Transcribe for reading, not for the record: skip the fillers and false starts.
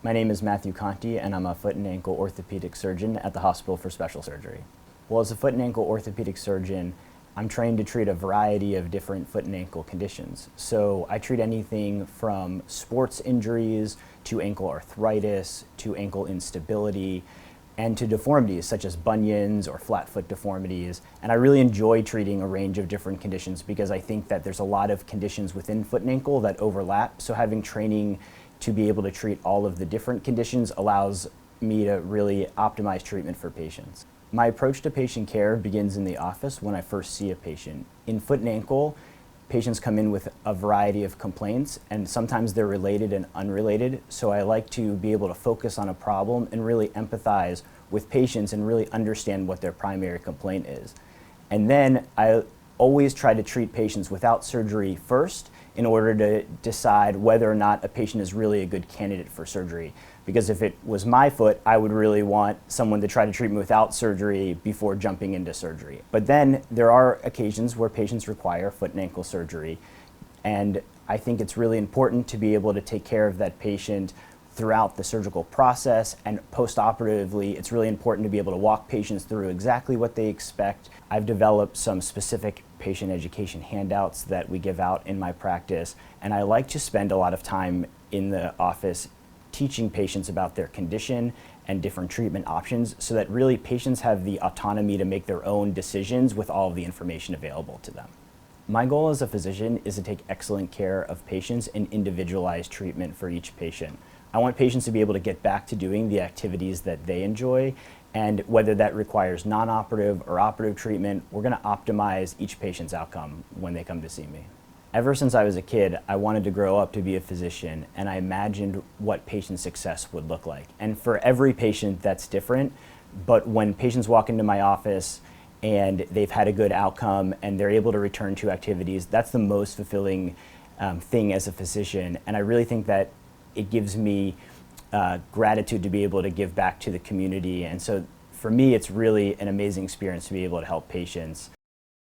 My name is Matthew Conti, and I'm a foot and ankle orthopedic surgeon at the Hospital for Special Surgery. Well, as a foot and ankle orthopedic surgeon, I'm trained to treat a variety of different foot and ankle conditions. So I treat anything from sports injuries to ankle arthritis to ankle instability and to deformities such as bunions or flat foot deformities. And I really enjoy treating a range of different conditions because I think that there's a lot of conditions within foot and ankle that overlap. So having training to be able to treat all of the different conditions allows me to really optimize treatment for patients. My approach to patient care begins in the office when I first see a patient. In foot and ankle, patients come in with a variety of complaints, and sometimes they're related and unrelated, so I like to be able to focus on a problem and really empathize with patients and really understand what their primary complaint is. And then I always try to treat patients without surgery first in order to decide whether or not a patient is really a good candidate for surgery. Because if it was my foot, I would really want someone to try to treat me without surgery before jumping into surgery. But then there are occasions where patients require foot and ankle surgery, and I think it's really important to be able to take care of that patient throughout the surgical process, and post-operatively, it's really important to be able to walk patients through exactly what they expect. I've developed some specific patient education handouts that we give out in my practice, and I like to spend a lot of time in the office teaching patients about their condition and different treatment options so that really patients have the autonomy to make their own decisions with all of the information available to them. My goal as a physician is to take excellent care of patients and individualize treatment for each patient. I want patients to be able to get back to doing the activities that they enjoy, and whether that requires non-operative or operative treatment, we're going to optimize each patient's outcome when they come to see me. Ever since I was a kid, I wanted to grow up to be a physician, and I imagined what patient success would look like. And for every patient, that's different, but when patients walk into my office and they've had a good outcome and they're able to return to activities, that's the most fulfilling thing as a physician. And I really think that it gives me gratitude to be able to give back to the community. And so for me, it's really an amazing experience to be able to help patients